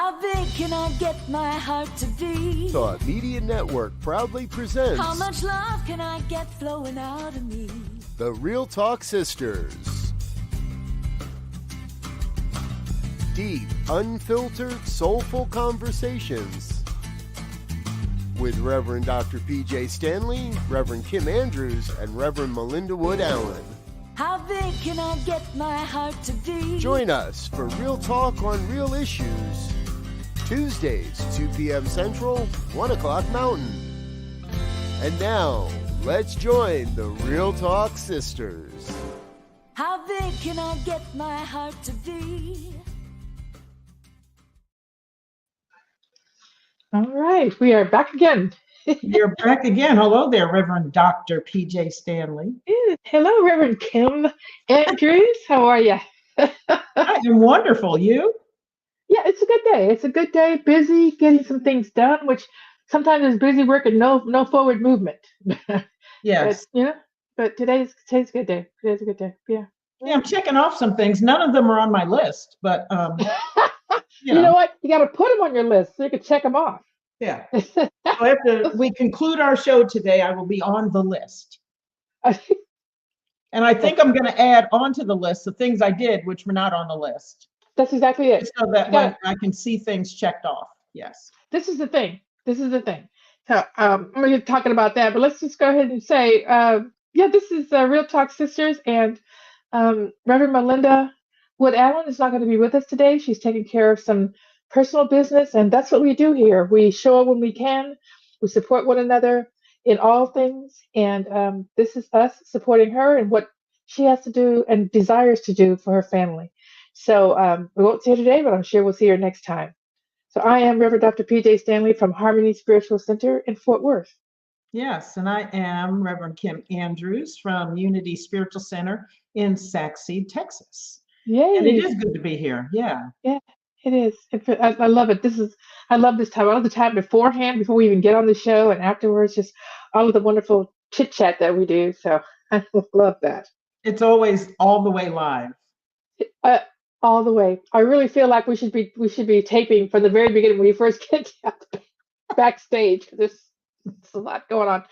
How big can I get my heart to be? Thought Media Network proudly presents How much love can I get flowing out of me? The Real Talk Sisters. Deep, unfiltered, soulful conversations with Reverend Dr. Pjae Stanley, Reverend Kim Andrews, and Reverend Melinda Wood Allen. How big can I get my heart to be? Join us for Real Talk on Real Issues. Tuesdays, 2 p.m. Central, 1 o'clock Mountain. And now, let's join the Real Talk Sisters. How big can I get my heart to be? All right, we are back again. You're back again. Hello there, Reverend Dr. Pjae Stanley. Hello, Reverend Kim Andrews. How are you? I am wonderful. You? Yeah, it's a good day. It's a good day. Busy, getting some things done, which sometimes is busy work and no forward movement. Yes. But today's a good day. Today's a good day. Yeah. Yeah, I'm checking off some things. None of them are on my list, but you know what? You got to put them on your list so you can check them off. Yeah. So after we conclude our show today, I will be on the list. And I think I'm going to add onto the list the things I did which were not on the list. That's exactly it. So that way I can see things checked off. Yes. This is the thing. So I'm going to be talking about that, but let's just go ahead and say, this is Real Talk Sisters, and Reverend Melinda Wood Allen is not going to be with us today. She's taking care of some personal business, and that's what we do here. We show up when we can. We support one another in all things, and this is us supporting her and what she has to do and desires to do for her family. So we won't see her today, but I'm sure we'll see her next time. So I am Reverend Dr. Pjae Stanley from Harmony Spiritual Center in Fort Worth. Yes, and I am Reverend Kim Andrews from Unity Spiritual Center in Saxseed, Texas. Yay! And it is good to be here. Yeah. Yeah, it is. I love it. I love this time. I love the time beforehand, before we even get on the show, and afterwards, just all of the wonderful chit chat that we do. So I love that. It's always all the way live. All the way. I really feel like we should be taping from the very beginning when you first get backstage. There's a lot going on,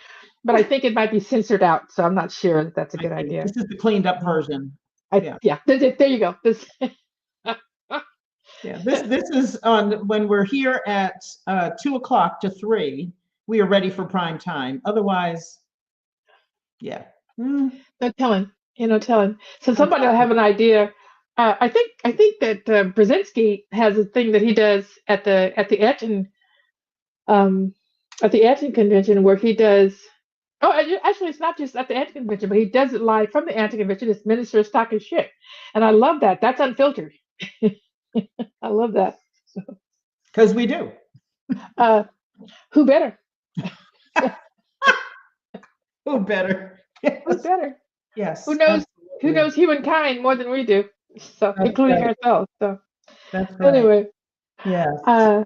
but I think it might be censored out, so I'm not sure that that's a good idea. This is the cleaned up version. There you go. This is on when we're here at 2 o'clock to 3. We are ready for prime time. Otherwise, yeah. No telling. No telling. So somebody will have an idea. I think that Brzezinski has a thing that he does at the Aten convention where he does. Oh, actually, it's not just at the Aten convention, but he does it live from the Aten convention. It's Ministers Talking Shit, and I love that. That's unfiltered. I love that. Because we do. Who better? Who better? Yes. Who better? Yes. Who knows? Absolutely. Who knows humankind more than we do? So, that's including ourselves. So, that's right. Anyway. Yes. Our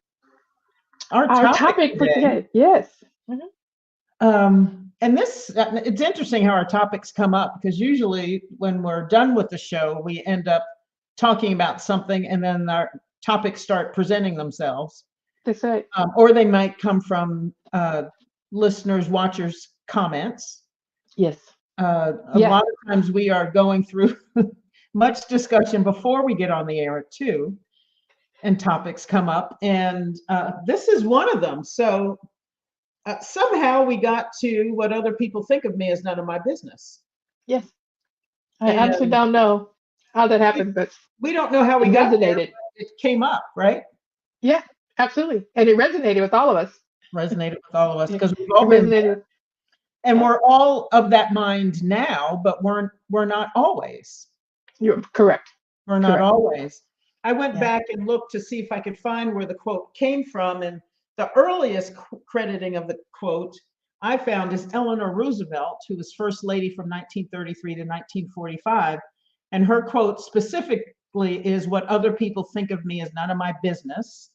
topic for today. Yes. Mm-hmm. And this, it's interesting how our topics come up, because usually when we're done with the show, we end up talking about something and then our topics start presenting themselves. That's right. Or they might come from listeners, watchers' comments. Yes. A lot of times we are going through much discussion before we get on the air too, and topics come up, and this is one of them. So somehow we got to what other people think of me is none of my business. Yes. I actually don't know how that happened, but we don't know how we got there. It came up, right? Yeah, absolutely. And it resonated with all of us. Because we've all been there. And we're all of that mind now, but we're not always. You're correct. We're not always. I went back and looked to see if I could find where the quote came from, and the earliest crediting of the quote I found is Eleanor Roosevelt, who was First Lady from 1933 to 1945, and her quote specifically is, "What other people think of me is none of my business."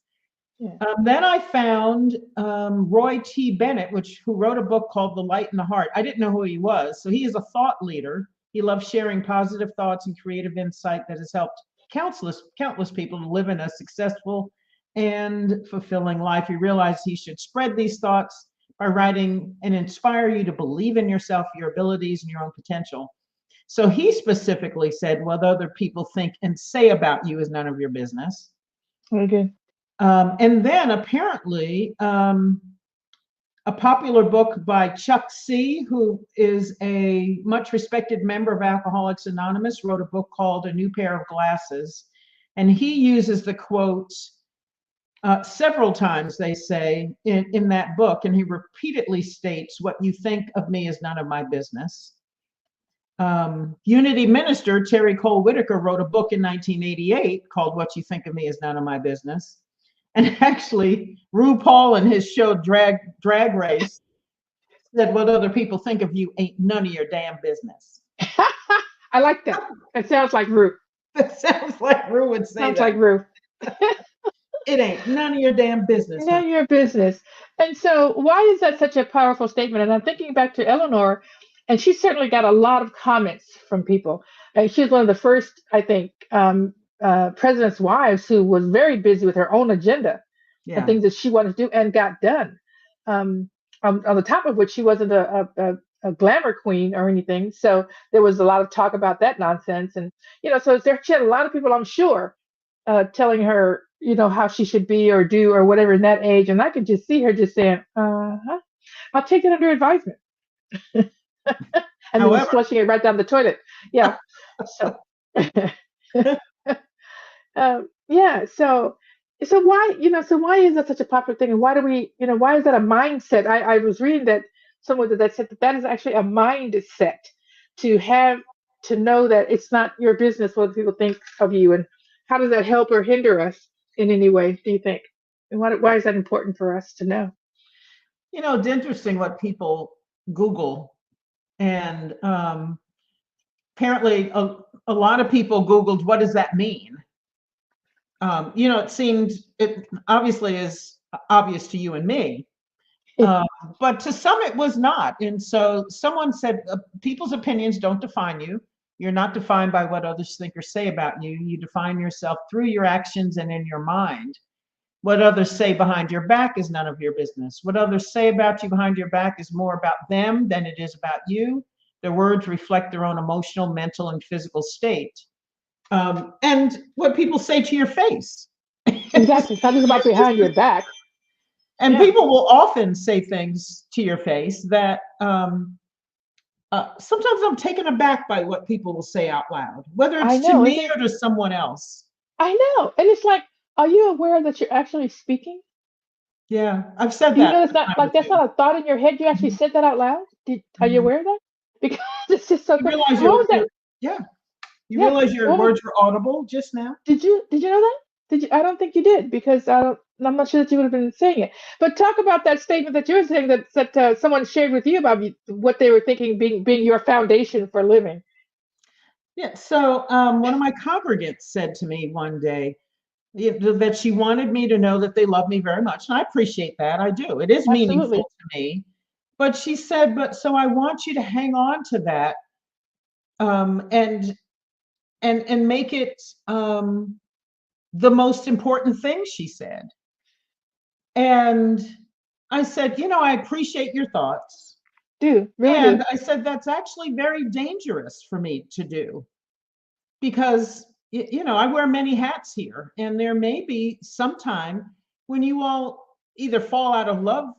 Yeah. Then I found Roy T. Bennett, who wrote a book called The Light in the Heart. I didn't know who he was. So he is a thought leader. He loves sharing positive thoughts and creative insight that has helped countless people to live in a successful and fulfilling life. He realized he should spread these thoughts by writing and inspire you to believe in yourself, your abilities, and your own potential. So he specifically said, what other people think and say about you is none of your business. Very good. And then apparently, a popular book by Chuck C., who is a much respected member of Alcoholics Anonymous, wrote a book called A New Pair of Glasses. And he uses the quotes several times, they say, in that book. And he repeatedly states, what you think of me is none of my business. Unity minister Terry Cole Whitaker wrote a book in 1988 called What You Think of Me Is None of My Business. And actually, RuPaul in his show Drag Race said, what other people think of you ain't none of your damn business. I like that. It sounds like Ru. That sounds like Ru would say Sounds that. like Ru. It ain't none of your damn business. None of your business. And so why is that such a powerful statement? And I'm thinking back to Eleanor, and she certainly got a lot of comments from people. And she was one of the first, I think, president's wives who was very busy with her own agenda and things that she wanted to do and got done. On the top of which she wasn't a glamour queen or anything. So there was a lot of talk about that nonsense. And, so she had a lot of people, I'm sure, telling her, how she should be or do or whatever in that age. And I could just see her just saying, I'll take it under advisement. And then just flushing it right down the toilet. Yeah. So, so why, so why is that such a popular thing? And why do we, why is that a mindset? I was reading that someone that said that is actually a mindset to know that it's not your business what people think of you. And how does that help or hinder us in any way, do you think? And why is that important for us to know? It's interesting what people Google. And apparently a lot of people Googled, what does that mean? It seemed, it obviously is obvious to you and me, but to some it was not. And so someone said, people's opinions don't define you. You're not defined by what others think or say about you. You define yourself through your actions and in your mind. What others say behind your back is none of your business. What others say about you behind your back is more about them than it is about you. Their words reflect their own emotional, mental, and physical state. And what people say to your face. Exactly. It's not just about behind your back. And people will often say things to your face that sometimes I'm taken aback by what people will say out loud, whether it's to me or to someone else. I know. And it's like, are you aware that you're actually speaking? Yeah, I've said that. It's not like that's not a thought in your head. You actually said that out loud. Are you aware of that? Because it's just so. You realize you realize your words were audible just now. Did you know that? Did you? I don't think you did because I'm not sure that you would have been saying it. But talk about that statement that you were saying that someone shared with you about what they were thinking being your foundation for living. Yeah. So one of my congregants said to me one day that she wanted me to know that they love me very much. And I appreciate that. I do. It is meaningful to me. But she said, so I want you to hang on to that and make it the most important thing, she said. And I said, I appreciate your thoughts. Really and do. I said, that's actually very dangerous for me to do because I wear many hats here, and there may be some time when you all either fall out of love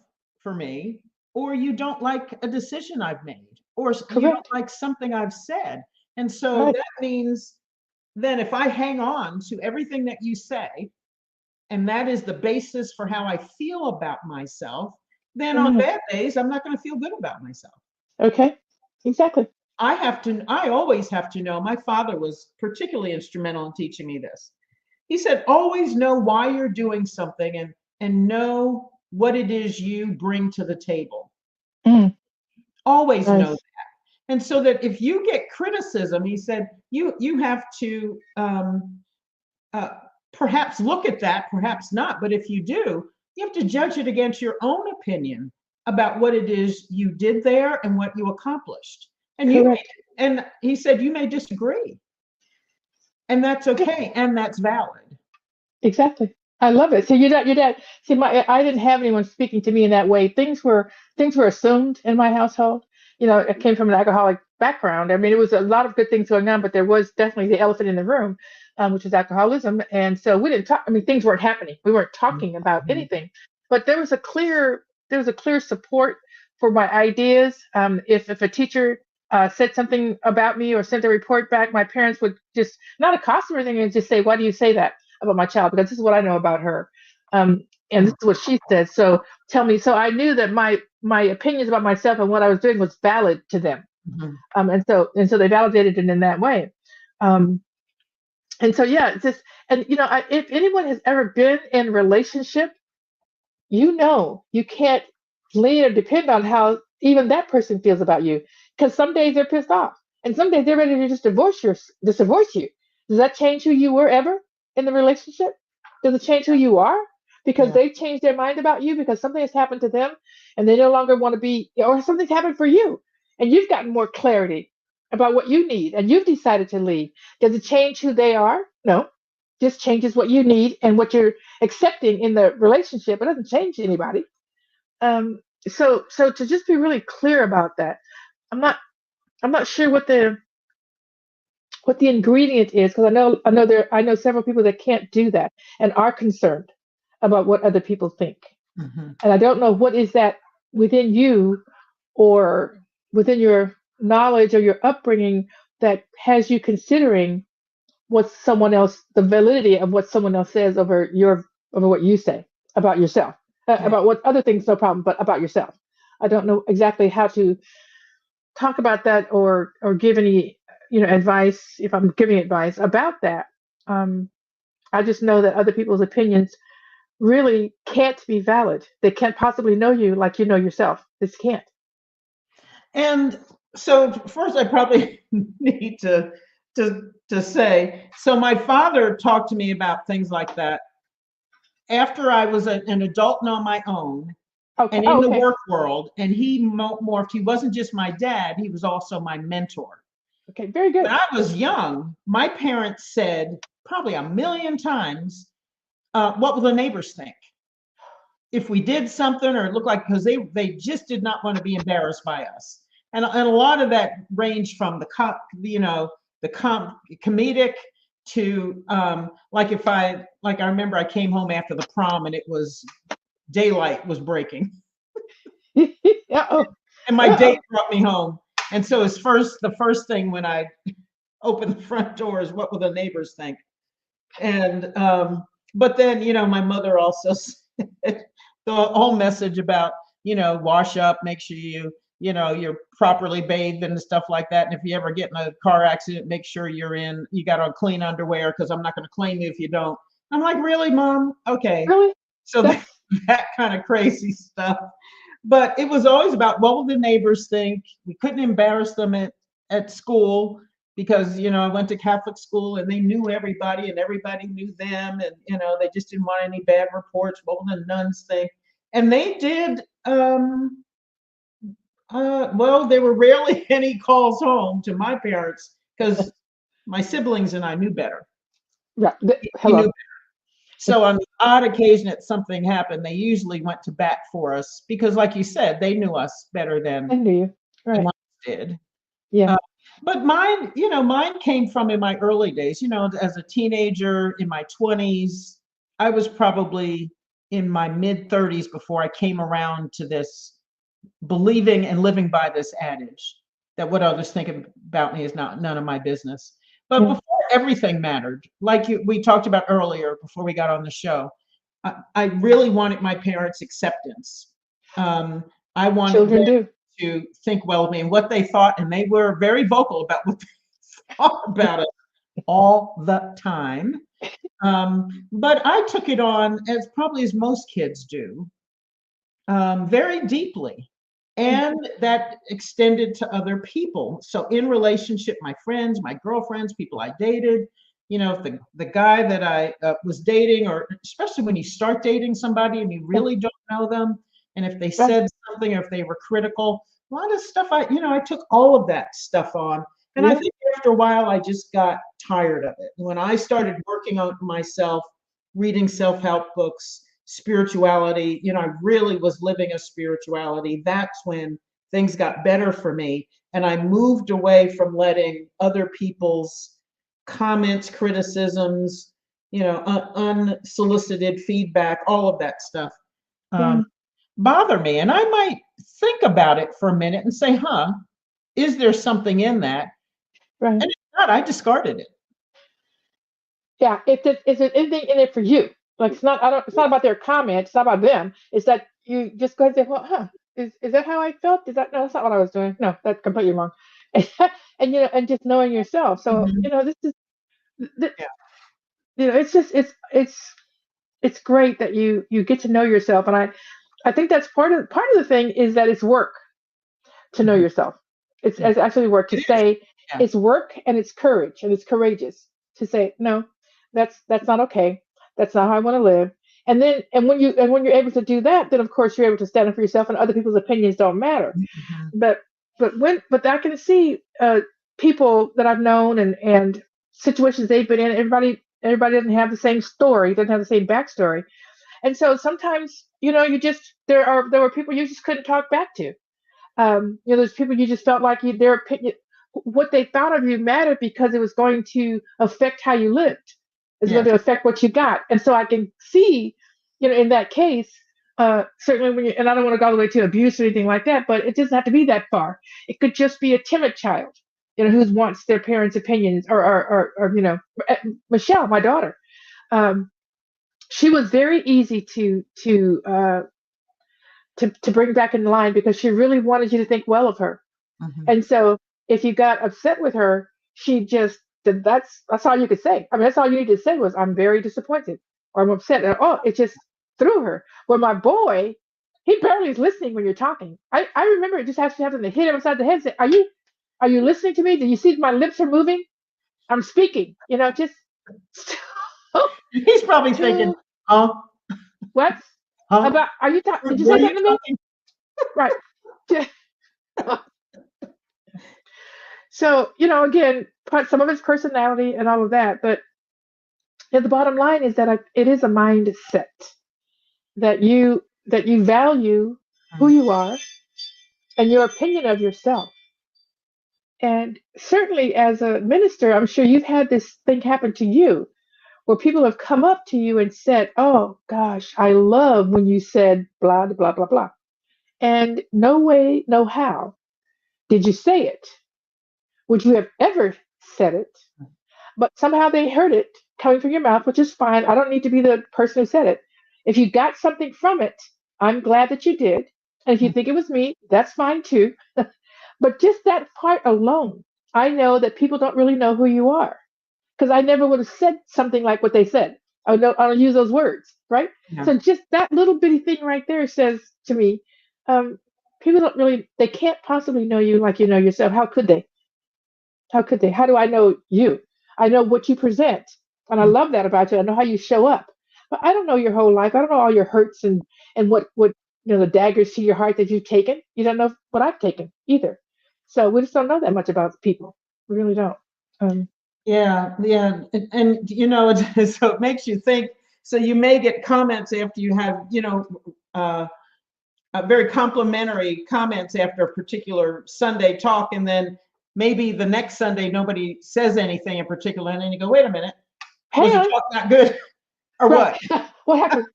for me, or you don't like a decision I've made, or you don't like something I've said. And so that means then if I hang on to everything that you say, and that is the basis for how I feel about myself, then on bad days, I'm not going to feel good about myself. Okay, exactly. I always have to know. My father was particularly instrumental in teaching me this. He said, always know why you're doing something and know what it is you bring to the table. Always know that. And so that if you get criticism, he said, you have to perhaps look at that, perhaps not. But if you do, you have to judge it against your own opinion about what it is you did there and what you accomplished. And he said, you may disagree. And that's okay. And that's valid. Exactly. I love it. So your dad. See, I didn't have anyone speaking to me in that way. Things were assumed in my household. I came from an alcoholic background. I mean, it was a lot of good things going on, but there was definitely the elephant in the room, which was alcoholism. And so we didn't talk. I mean, things weren't happening. We weren't talking about Mhm. anything. But there was a clear support for my ideas. If a teacher said something about me or sent a report back, my parents would just not accost them or anything and just say, "Why do you say that about my child? Because this is what I know about her, and this is what she says. So tell me." So I knew that my opinions about myself and what I was doing was valid to them, Mhm. and so they validated it in that way. Um, and so yeah, it's just and if anyone has ever been in a relationship, you can't lean or depend on how even that person feels about you, because some days they're pissed off and some days they're ready to just divorce you. Does that change who you were ever in the relationship? Does it change who you are because Yeah. they've changed their mind about you because something has happened to them and they no longer want to be, or something's happened for you and you've gotten more clarity about what you need and you've decided to leave? Does it change who they are? No, just changes what you need and what you're accepting in the relationship. It doesn't change anybody. So to just be really clear about that, I'm not I'm not sure what the ingredient is, because I know several people that can't do that and are concerned about what other people think. Mhm. And I don't know what is that within you or within your knowledge or your upbringing that has you considering the validity of what someone else says over what you say about yourself. Yeah. About what other things, no problem, but about yourself. I don't know exactly how to talk about that or give any advice, if I'm giving advice about that. Um, I just know that other people's opinions really can't be valid. They can't possibly know you like you know yourself. This can't. And so first, I probably need to say, so my father talked to me about things like that after I was an adult and on my own Okay. and in Oh, the okay. work world. And he morphed. He wasn't just my dad; he was also my mentor. Okay. Very When good. I was young, my parents said probably a million times, "What will the neighbors think if we did something or it looked like?" Because they just did not want to be embarrassed by us. And a lot of that ranged from the comedic to like if I remember I came home after the prom and it was daylight was breaking Uh-oh. and my date Uh-oh. brought me home. And so the first thing when I opened the front door is, what will the neighbors think? And but then my mother also said the whole message about wash up, make sure you're properly bathed and stuff like that. And if you ever get in a car accident, make sure you got on clean underwear, because I'm not going to claim you if you don't. I'm like, really, Mom? Okay. Really? So That's that kind of crazy stuff. But it was always about, what will the neighbors think? We couldn't embarrass them at school, because I went to Catholic school and they knew everybody and everybody knew them, and they just didn't want any bad reports. What will the nuns think? And they did. Well, there were rarely any calls home to my parents, because my siblings and I knew better. right. We knew. Hello. So on the odd occasion that something happened, they usually went to bat for us, because, like you said, they knew us better I knew you. than Right. mine did. Yeah. Uh, but mine came from in my early days. As a teenager in my 20s, I was probably in my mid 30s before I came around to this, believing and living by this adage that what others think about me is not none of my business. But Yeah. before, everything mattered. Like we talked about earlier before we got on the show, I really wanted my parents' acceptance. Um, I wanted Children them do. to think well of me and what they thought, and they were very vocal about what they thought about it all the time. But I took it on, as probably as most kids do, very deeply. Mm. And that extended to other people. So in relationship, my friends, my girlfriends, people I dated, if the guy that I was dating, or especially when you start dating somebody and you Yeah. really don't know them, and if they Right. said something or if they were critical, a lot of stuff I took all of that stuff on. And I Yeah. think after a while, I just got tired of it. When I started working on myself, reading self-help books, spirituality. I really was living a spirituality. That's when things got better for me. And I moved away from letting other people's comments, criticisms, unsolicited feedback, all of that stuff bother me. And I might think about it for a minute and say, is there something in that? Right. And if not, I discarded it. Yeah. Is there anything in it for you? Like it's not about their comments, it's not about them. It's that you just go and say, well, is that how I felt? No, that's not what I was doing. No, that's completely wrong. And just knowing yourself. So, this is it's just it's great that you get to know yourself. And I think that's part of the thing is that it's work to know yourself. It's actually work to say it's work, and it's courage, and it's courageous to say, no, that's not okay. That's not how I want to live. And when you're able to do that, then of course you're able to stand up for yourself, and other people's opinions don't matter. But I can see people that I've known and situations they've been in. Everybody doesn't have the same story, doesn't have the same backstory, and so sometimes there were people you just couldn't talk back to. There's people you just felt like their opinion, what they thought of you mattered because it was going to affect how you lived. It's going to affect what you got. And so I can see, in that case, certainly when and I don't want to go all the way to abuse or anything like that, but it doesn't have to be that far. It could just be a timid child, who wants their parents' opinions or Michelle, my daughter. She was very easy to bring back in line because she really wanted you to think well of her. And so if you got upset with her, she just that's all you could say. I mean, that's all you needed to say was, I'm very disappointed or I'm upset. And, it just threw her. Well, my boy, he barely is listening when you're talking. I remember it just having to hit him upside the head and say, are you listening to me? Do you see my lips are moving? I'm speaking, just. He's probably thinking, what? About, are you talking? Did you say something to me? Right. So, again, some of it's personality and all of that, but the bottom line is that it is a mindset that you value who you are and your opinion of yourself. And certainly as a minister, I'm sure you've had this thing happen to you where people have come up to you and said, oh gosh, I love when you said blah, blah, blah, blah. And no way, no how did you say it. Would you have ever said it? But somehow they heard it coming from your mouth, which is fine. I don't need to be the person who said it. If you got something from it, I'm glad that you did. And if you think it was me, that's fine too. But just that part alone, I know that people don't really know who you are because I never would have said something like what they said. I don't use those words, right? Yeah. So just that little bitty thing right there says to me, people don't really, they can't possibly know you like you know yourself. How could they? How could they? How do I know you? I know what you present. And I love that about you. I know how you show up. But I don't know your whole life. I don't know all your hurts and what the daggers to your heart that you've taken. You don't know what I've taken either. So we just don't know that much about people. We really don't. Yeah. And so it makes you think. So you may get comments after you have, very complimentary comments after a particular Sunday talk, and then maybe the next Sunday nobody says anything in particular, and then you go, wait a minute, was the talk not good, or right. What happened?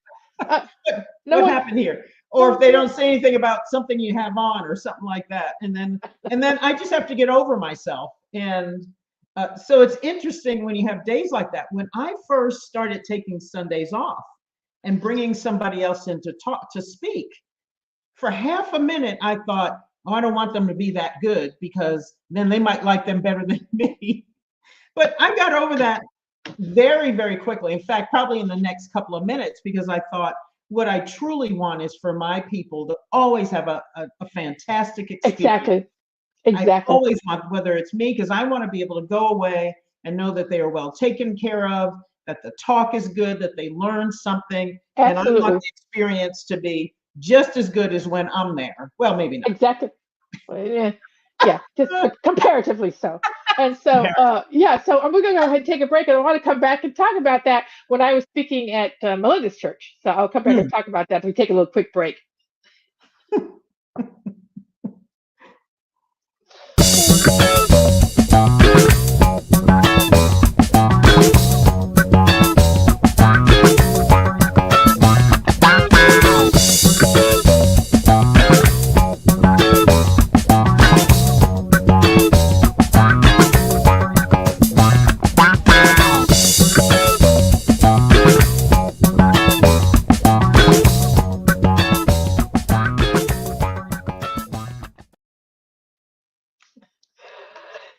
What happened here? Or if they don't say anything about something you have on or something like that, and then I just have to get over myself. And so it's interesting when you have days like that. When I first started taking Sundays off and bringing somebody else in to speak, for half a minute I thought, oh, I don't want them to be that good because then they might like them better than me. But I got over that very, very quickly. In fact, probably in the next couple of minutes, because I thought what I truly want is for my people to always have a fantastic experience. Exactly. I always want, whether it's me, because I want to be able to go away and know that they are well taken care of, that the talk is good, that they learn something. Absolutely. And I want the experience to be just as good as when I'm there. Well, maybe not. Exactly. Yeah, just comparatively so. And so, so I'm going to go ahead and take a break, and I want to come back and talk about that when I was speaking at Melinda's church. So I'll come back and talk about that. We take a little quick break.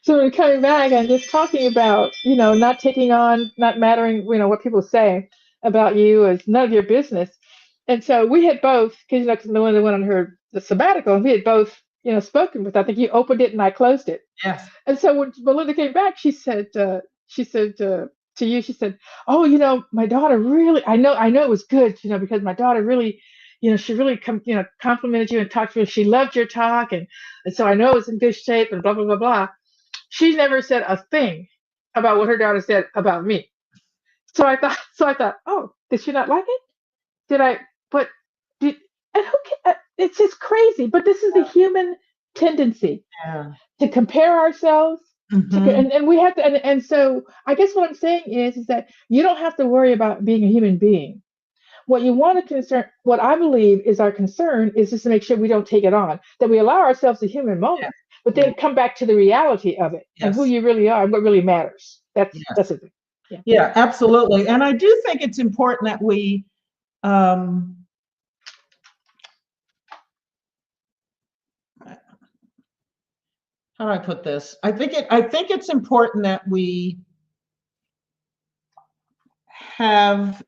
So we're coming back and just talking about, not taking on, not mattering, what people say about you is none of your business. And so we had both, because Melinda went on the sabbatical, and we had both, spoken with. I think you opened it and I closed it. Yes. And so when Melinda came back, she said to you, she said, "Oh, my daughter really, I know it was good, because my daughter really, she really complimented you and talked to you. She loved your talk, and so I know it was in good shape and blah blah blah blah." She never said a thing about what her daughter said about me. So I thought, oh, did she not like it? Did I? But did and who can, it's just crazy. But this is the human tendency to compare ourselves. And we have to, and so I guess what I'm saying is that you don't have to worry about being a human being. What I believe is our concern is just to make sure we don't take it on, that we allow ourselves a human moment, but then come back to the reality of it and who you really are and what really matters. That's the thing. Yeah, absolutely. And I do think it's important that we, how do I put this? I think it's important that we have,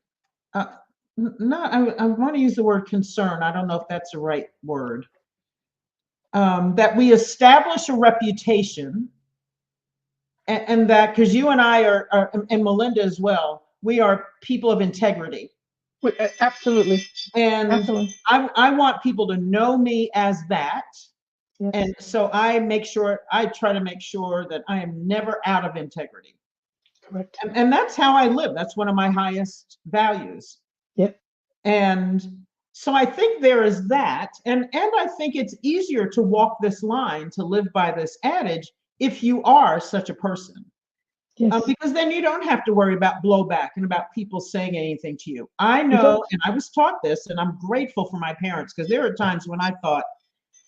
I want to use the word concern. I don't know if that's the right word. That we establish a reputation, and that, because you and I are, and Melinda as well, we are people of integrity. Absolutely. And absolutely. I want people to know me as that. Yes. And so I try to make sure that I am never out of integrity. Correct. And that's how I live. That's one of my highest values. Yep. And so I think there is that. And I think it's easier to walk this line, to live by this adage, if you are such a person. Yes. Because then you don't have to worry about blowback and about people saying anything to you. I know, and I was taught this, and I'm grateful for my parents, because there are times when I thought,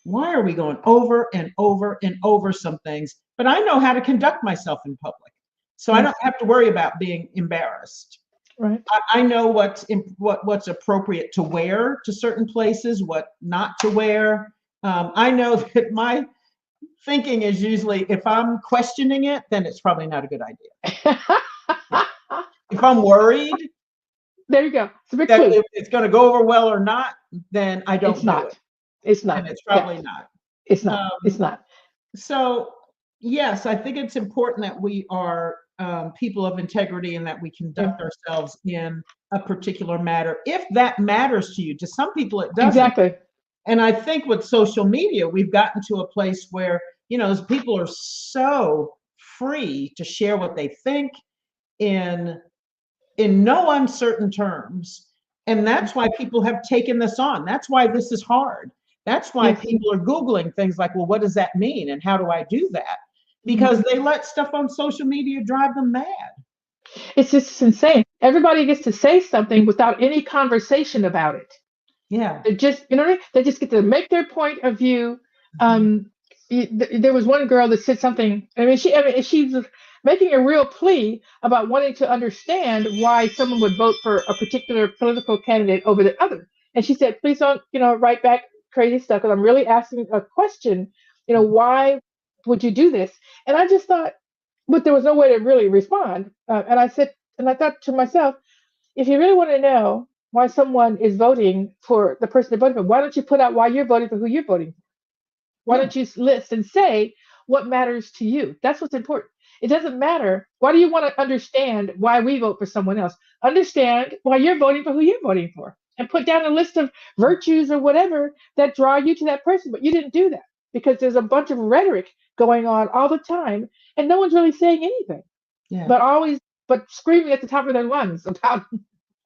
why are we going over and over and over some things? But I know how to conduct myself in public. So I don't have to worry about being embarrassed. Right. I know what's appropriate to wear to certain places, what not to wear. I know that my thinking is usually, if I'm questioning it, then it's probably not a good idea. If I'm worried, there you go. If it's going to go over well or not, then I don't do it. It's not. And it's probably not. It's not. It's not. So yes, I think it's important that we are people of integrity, and that we conduct ourselves in a particular matter, if that matters to you. To some people, it doesn't. Exactly. And I think with social media, we've gotten to a place where, people are so free to share what they think in no uncertain terms. And that's why people have taken this on. That's why this is hard. That's why people are Googling things like, well, what does that mean? And how do I do that? Because they let stuff on social media drive them mad. It's just insane. Everybody gets to say something without any conversation about it. Yeah. They just, they just get to make their point of view. There was one girl that said something. She's making a real plea about wanting to understand why someone would vote for a particular political candidate over the other. And she said, please don't, write back crazy stuff, because I'm really asking a question. Why would you do this? And I just thought, but there was no way to really respond. And I thought to myself, if you really want to know why someone is voting for the person they're voting for, why don't you put out why you're voting for who you're voting for? Why don't you list and say what matters to you? That's what's important. It doesn't matter. Why do you want to understand why we vote for someone else? Understand why you're voting for who you're voting for, and put down a list of virtues or whatever that draw you to that person. But you didn't do that, because there's a bunch of rhetoric going on all the time, and no one's really saying anything, Yeah. but screaming at the top of their lungs about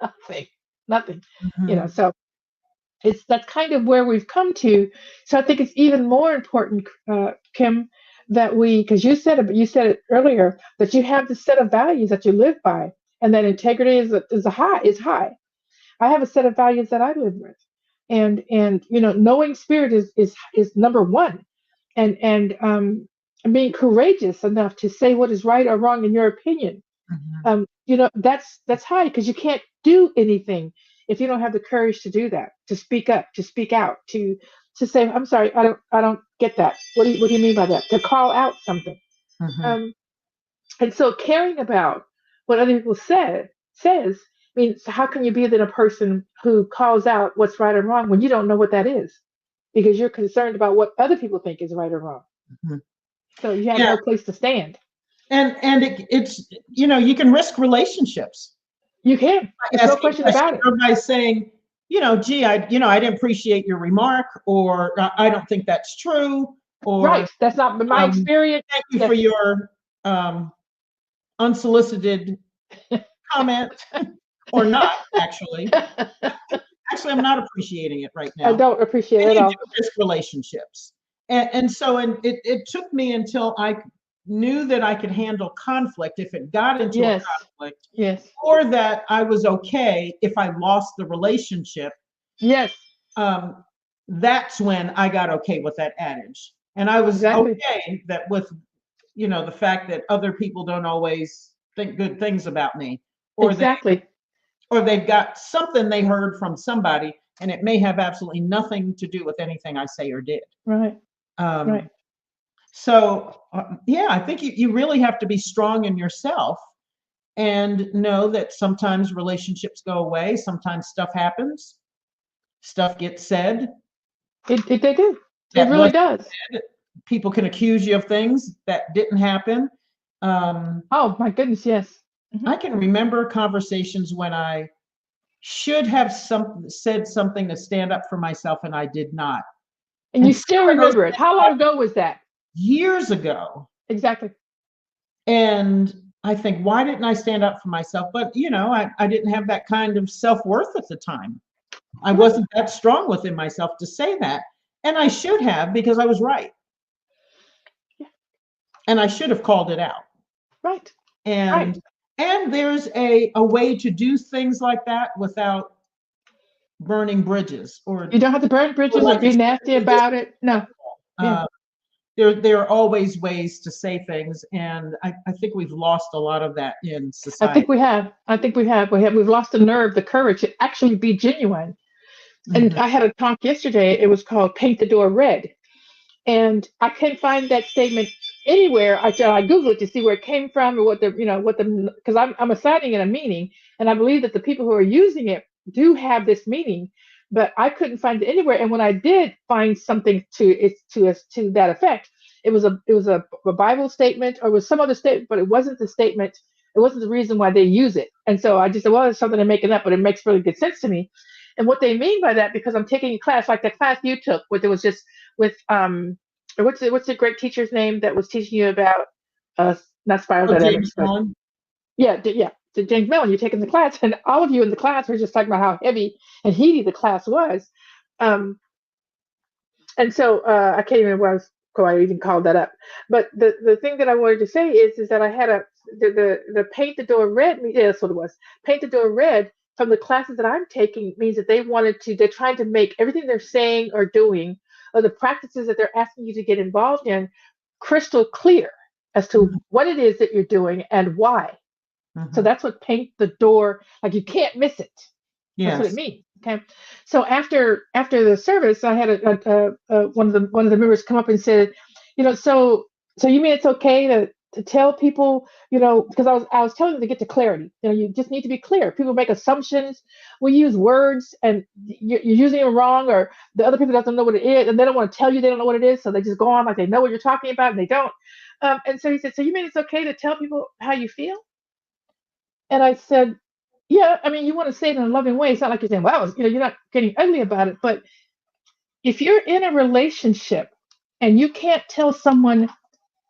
nothing, nothing. Mhm. So that's kind of where we've come to. So I think it's even more important, Kim, that because you said it earlier, that you have this set of values that you live by, and that integrity is high. I have a set of values that I live with, and knowing spirit is number one, and being courageous enough to say what is right or wrong in your opinion. Mhm. That's high, because you can't do anything if you don't have the courage to do that, to speak up, to speak out, to say, I'm sorry, I don't get that. What do you mean by that? To call out something. Mhm. Um, and so caring about what other people says means, how can you be then a person who calls out what's right or wrong when you don't know what that is, because you're concerned about what other people think is right or wrong. Mhm. So you have Yeah, no place to stand. it's you can risk relationships, You can. There's no asking question about questions, it. or by saying, gee, I didn't appreciate your remark, or I don't think that's true, or Right. That's not been my um, experience. thank you for Yes. your unsolicited comment, or not actually. Actually, I'm not appreciating it right I now. don't appreciate it And at you do all. risk relationships. And it took me until I knew that I could handle conflict if it got into a Yes. conflict, Yes. or that I was okay if I lost the relationship. Yes. Um, that's when I got okay with that adage. And I was Exactly. okay that with, the fact that other people don't always think good things about me, or Exactly. they've got something they heard from somebody, and it may have absolutely nothing to do with anything I say or did. Right. Right. Um, yeah, I think you really have to be strong in yourself and know that sometimes relationships go away, sometimes stuff happens, stuff gets said They do. It that really wasn't does. said. People can accuse you of things that didn't happen. Um, Oh my goodness. Yes. I can remember conversations when I should have said something to stand up for myself, and I did not. And And you some still of those remember it. things How long happened ago was that? years ago. Exactly. And I think, why didn't I stand up for myself? But, I didn't have that kind of self-worth at the time. I Right. wasn't that strong within myself to say that. And I should have, because I was right. Yeah. And I should have called it out. Right. Right. And there's a way to do things like that without burning bridges, You don't have to burn or bridges or like be it's nasty about it. No. Yeah. uh, there are always ways to say things, and I think we've lost a lot of that in I society. think we have. I think we have. We've lost the nerve, the courage to actually be genuine. And Mhm. I had a talk yesterday. It was called "Paint the Door Red," and I couldn't find that statement anywhere. I googled it to see where it came from or what the because I'm assigning it a meaning, and I believe that the people who are using it do have this meaning, but I couldn't find it anywhere. And when I did find something to that effect, it was a Bible statement, or it was some other statement, but it wasn't the statement. It wasn't the reason why they use it. And so I just said, well, it's something they're making up, but it makes really good sense to me. And what they mean by that, because I'm taking a class like the class you took, where there was just with what's the great teacher's name that was teaching you about uh not spiral Oh, James dynamics, but Allen. yeah, the James Mellon. You're taking the class, and all of you in the class were just talking about how heavy and heaty the class was. um and so I can't even where I even called that up. But the thing that I wanted to say is that I had the paint the door red. Yeah, that's what it was. Paint the door red from the classes that I'm taking means that they're trying to make everything they're saying or doing, or the practices that they're asking you to get involved in, crystal clear as to Mhm. what it is that you're doing and why. So Mhm. that's what paint the door, like you can't miss it. That's what it Yes. means. Okay. So after the service, I had one of the members come up and said, so you mean it's okay to tell people, because I was telling them to get to clarity. You just need to be clear. People make assumptions. We use words, and you're using them wrong, or the other people doesn't know what it is, and they don't want to tell you they don't know what it is, so they just go on like they know what you're talking about, and they don't. And so he said, so you mean it's okay to tell people how you feel? And I said, yeah, I mean, you want to say it in a loving way. It's not like you're saying, wow, you're not getting ugly about it. But if you're in a relationship and you can't tell someone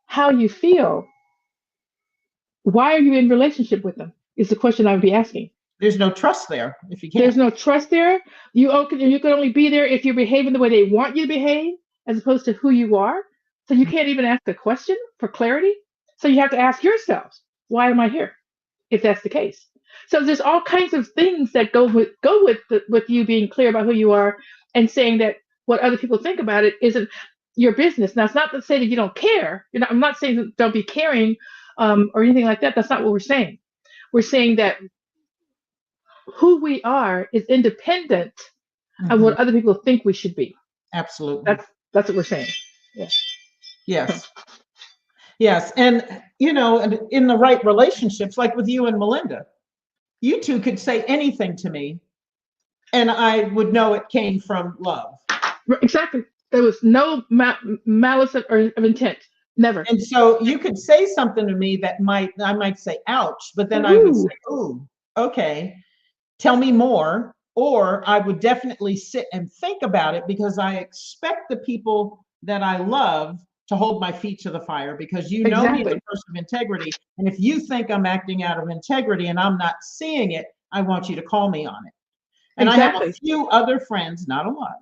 how you feel, why are you in relationship with them? Is the question I would be asking. There's no trust there if you can't. There's no trust there. You can only be there if you're behaving the way they want you to behave, as opposed to who you are. So you can't even ask the question for clarity. So you have to ask yourselves, why am I here? If that's the case. So there's all kinds of things that go with you being clear about who you are and saying that what other people think about it isn't your business. Now it's not to say that you don't care. I'm not saying that don't be caring or anything like that. That's not what we're saying. We're saying that who we are is independent of what other people think we should be. Absolutely. That's what we're saying. Yeah. Yes. Yes. And, in the right relationships, like with you and Melinda, you two could say anything to me and I would know it came from love. Exactly. There was no malice of intent. Never. And so you could say something to me that I might say, ouch, but then I would say, ooh, okay, tell me more. Or I would definitely sit and think about it because I expect the people that I love to hold my feet to the fire because you know me as a person of integrity. And if you think I'm acting out of integrity and I'm not seeing it, I want you to call me on it. And I have a few other friends, not a lot.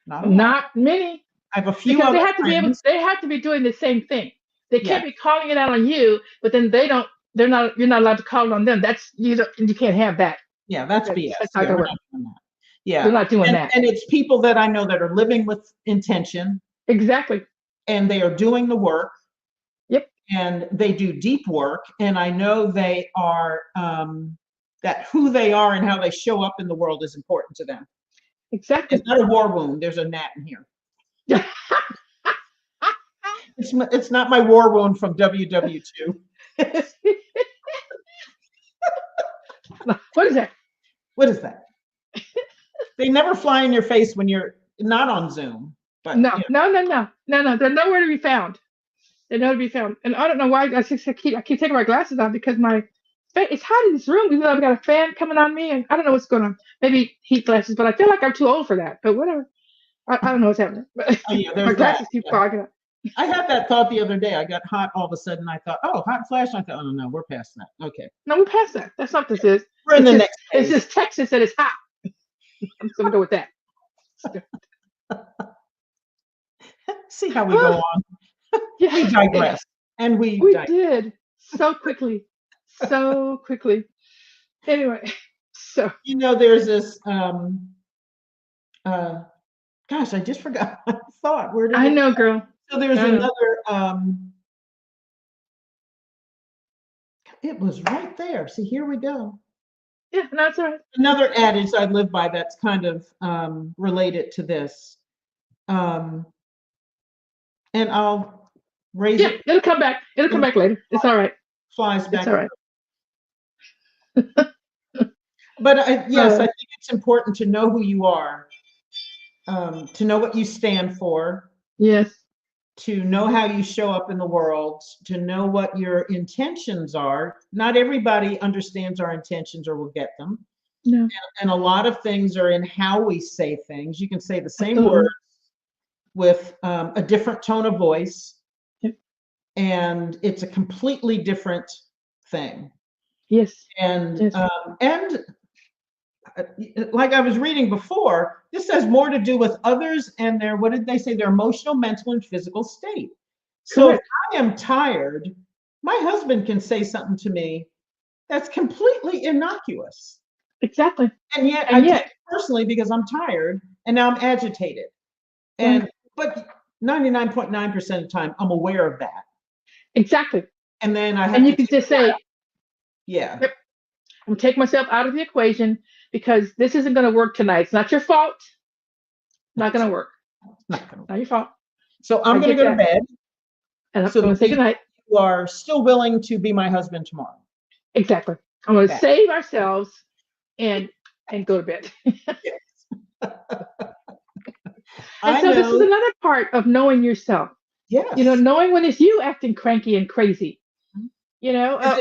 Not many. I have a few because other friends. They have to be doing the same thing. They can't be calling it out on you, but then you're not allowed to call it on them. You can't have that. Yeah, that's BS. That's not gonna work. Yeah. We're not doing that. And it's people that I know that are living with intention. Exactly. And they are doing the work. Yep. And they do deep work. And I know they are, that who they are and how they show up in the world is important to them. Exactly. It's not a war wound. There's a gnat in here. It's not my war wound from WW2. What is that? What is that? They never fly in your face when you're not on Zoom. But no. They're nowhere to be found. They're nowhere to be found. And I don't know why I keep taking my glasses off because it's hot in this room. Even though I've got a fan coming on me, and I don't know what's going on. Maybe heat flashes, but I feel like I'm too old for that. But whatever. I don't know what's happening. My glasses keep fogging up. I had that thought the other day. I got hot all of a sudden. I thought, oh, hot flash. I thought, oh, no, we're past that. Okay. No, we're past that. That's not what this is. We're in the next phase. It's just Texas that it's hot. I'm just going to go with that. See how we go on. Yeah, we digress. And we did so quickly. So quickly. Anyway, so. There's this, gosh, I just forgot my thought. Where did I know, girl. So there's another, it was right there. See, here we go. Yeah, no, it's all right. Another adage I live by that's kind of related to this. And I'll raise it. It'll come back. It'll come back later. It's all right. Flies back. It's all right. But I think it's important to know who you are, to know what you stand for. Yes. To know how you show up in the world, to know what your intentions are. Not everybody understands our intentions or will get them. No. And a lot of things are in how we say things. You can say the same words with a different tone of voice. Yep. And it's a completely different thing. Yes. And like I was reading before, this has more to do with others and their, what did they say, their emotional, mental, and physical state. So if I am tired, my husband can say something to me that's completely innocuous. Exactly. And yet I take it personally because I'm tired and now I'm agitated. And but 99.9% of the time I'm aware of that. Exactly. And then you can just say, yeah. Yep. I'm take myself out of the equation because this isn't going to work tonight. It's not your fault. Not going to work. Not your fault. So I'm going to go to bed. And I'm going to say goodnight. You are still willing to be my husband tomorrow. Exactly. I'm going to save ourselves and go to bed. And so this is another part of knowing yourself. Yes. Knowing when it's you acting cranky and crazy. Yes.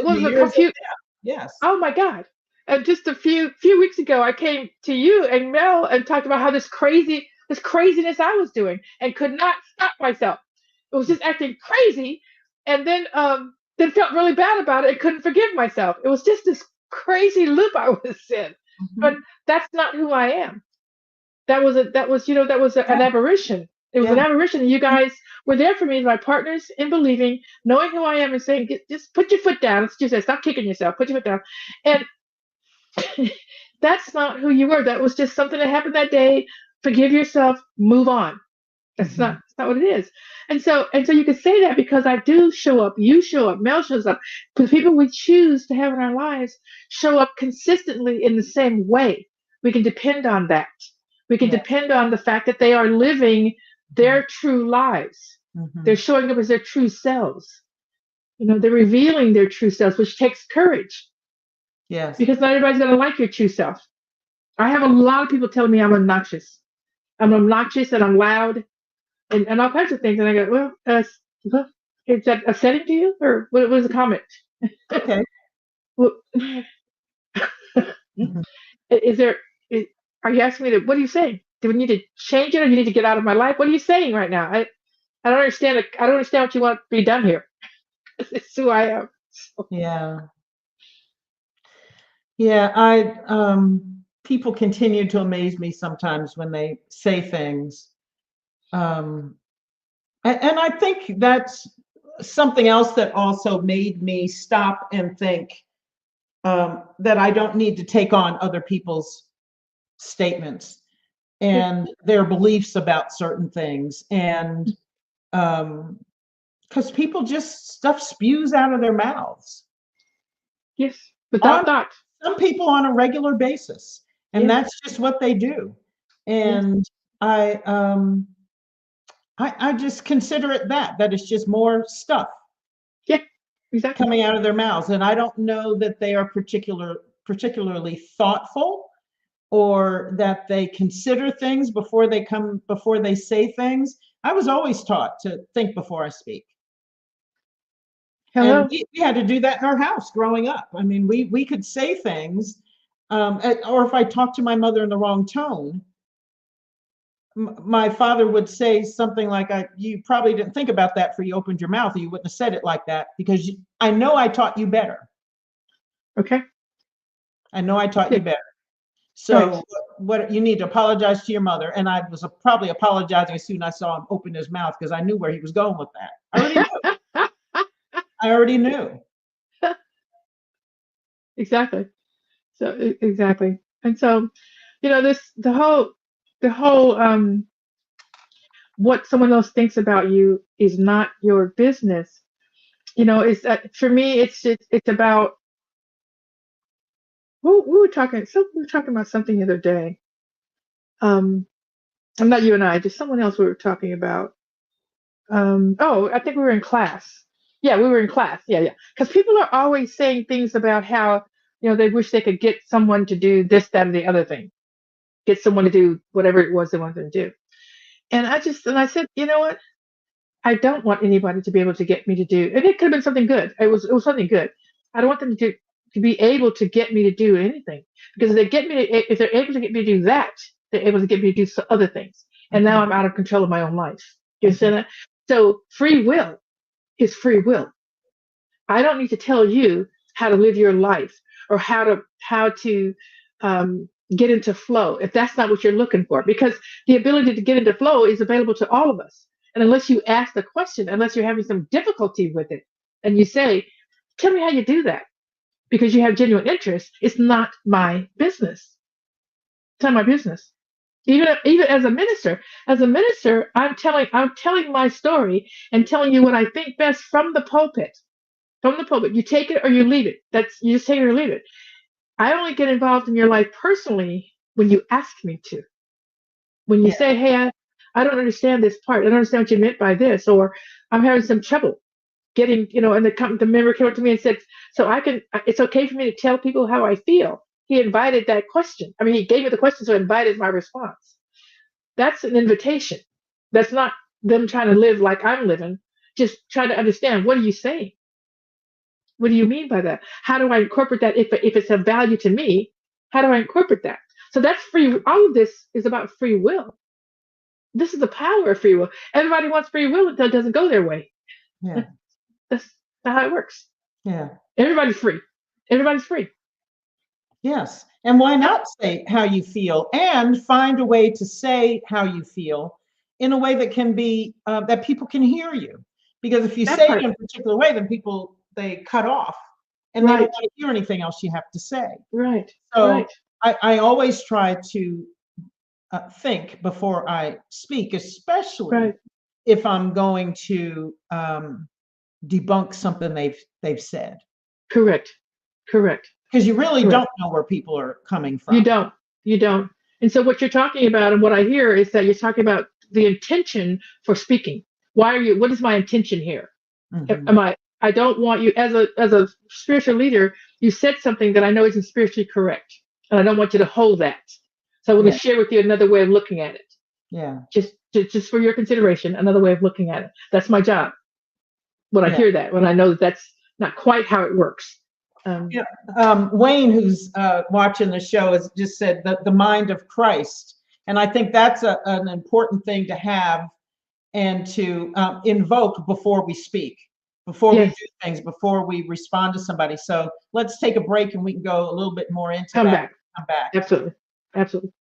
Oh my God. Just a few weeks ago, I came to you and Mel and talked about how this craziness I was doing and could not stop myself. It was just acting crazy. And then then felt really bad about it and couldn't forgive myself. It was just this crazy loop I was in. But that's not who I am. An aberration. It was an Yeah. aberration. You guys were there for me as my partners in believing, knowing who I am and saying, just put your foot down. Let's just say, stop kicking yourself. Put your foot down. And that's not who you were. That was just something that happened that day. Forgive yourself. Move on. That's not what it is. And so you can say that because I do show up. You show up. Mel shows up. Because people we choose to have in our lives show up consistently in the same way. We can depend on that. We can Yeah. depend on the fact that they are living their true lives. They're showing up as their true selves. They're revealing their true selves, which takes courage Yes. because not everybody's going to like your true self. I have a lot of people telling me I'm obnoxious. I'm obnoxious and I'm loud and all kinds of things. And I go, well, is that upsetting to you? Or what was the comment? Okay. Well, Mhm. is there, is, are you asking me that? What are you saying? Do we need to change it or you need to get out of my life? What are you saying right now? I don't understand. I don't understand what you want to be done here. It's who I am. So, Yeah. Yeah. People continue to amaze me sometimes when they say things. Um, and I think that's something else that also made me stop and think that I don't need to take on other people's statements yeah, and their beliefs about certain things. And because people just stuff spews out of their mouths yes, without on thought. some people on a regular basis, and Yes, that's just what they do. yes, And I um I just consider it that it's just more stuff yeah, exactly. coming out of their mouths, and I don't know that they are particularly thoughtful or that they consider things before they say things. I was always taught to think before I speak. And Hello. we had to do that in our house growing up. I mean, we could say things, or if I talked to my mother in the wrong tone, my father would say something like, "You probably didn't think about that before you opened your mouth, or you wouldn't have said it like that because I know I taught you better. Okay. I know I taught you Yeah, better. right. So what you need to apologize to your mother." And I was probably apologizing as soon as I saw him open his mouth because I knew where he was going with that. I already knew. I already knew. Exactly. So exactly. And so, the whole what someone else thinks about you is not your business. Is that for me? It's about we were talking. So we were talking about something the other day. Um, I'm not you and I, just someone else we were talking about. Oh, I think we were in class. Yeah, we were in class. Yeah, yeah. Because people are always saying things about how they wish they could get someone to do this, that, or the other thing. Get someone to do whatever it was they wanted to do. And I said, you know what? I don't want anybody to be able to get me to do, and it could have been something good. It was something good. I don't want them to be able to get me to do anything because if they're able to get me to do that, they're able to get me to do other things. And now Mhm. I'm out of control of my own life. You Mhm. understand that? So free will is free will. I don't need to tell you how to live your life or how to get into flow if that's not what you're looking for. Because the ability to get into flow is available to all of us. And unless you ask the question, unless you're having some difficulty with it, and you say, "Tell me how you do that," because you have genuine interest, it's not my business. It's not my business. Even as a minister, I'm telling my story and telling you what I think best from the pulpit. From the pulpit. You take it or you leave it. You just take it or leave it. I only get involved in your life personally when you ask me to. When you Yeah. say, "Hey, I don't understand this part. I don't understand what you meant by this," or "I'm having some trouble getting," and the member came up to me and said, "So it's okay for me to tell people how I feel." He invited that question. I mean, he gave me the question, so I invited my response. That's an invitation. That's not them trying to live like I'm living. Just trying to understand, what are you saying? What do you mean by that? How do I incorporate that if it's of value to me? How do I incorporate that? So that's free. All of this is about free will. This is the power of free will. Everybody wants free will until it doesn't go their way. Yeah. That's Not how it works. Yeah. Everybody's free. Everybody's free. Yes. And why not say how you feel and find a way to say how you feel in a way that can be that people can hear you. Because if you That say it part. in a particular way, then people they cut off and they don't Right. want to hear anything else you have to say. Right. So Right. I always try to think before I speak, especially Right. if I'm going to debunk something they've said, Correct. Correct. because you really Correct. don't know where people are coming from. You don't. You don't. And so what you're talking about and what I hear is that you're talking about the intention for speaking. Why are you, what is my intention here? Mhm. Am I don't want you as a spiritual leader, you said something that I know isn't spiritually correct. And I don't want you to hold that. So I want Yeah. to share with you another way of looking at it. Yeah. Just for your consideration, another way of looking at it. That's my job. When I Yeah. hear that, when I know that that's not quite how it works. Yeah. Wayne, who's watching the show, has just said that the mind of Christ, and I think that's an important thing to have and to invoke before we speak, before we Yes. do things, before we respond to somebody. So let's take a break and we can go a little bit more into Come that. back. Come back. Absolutely. Absolutely.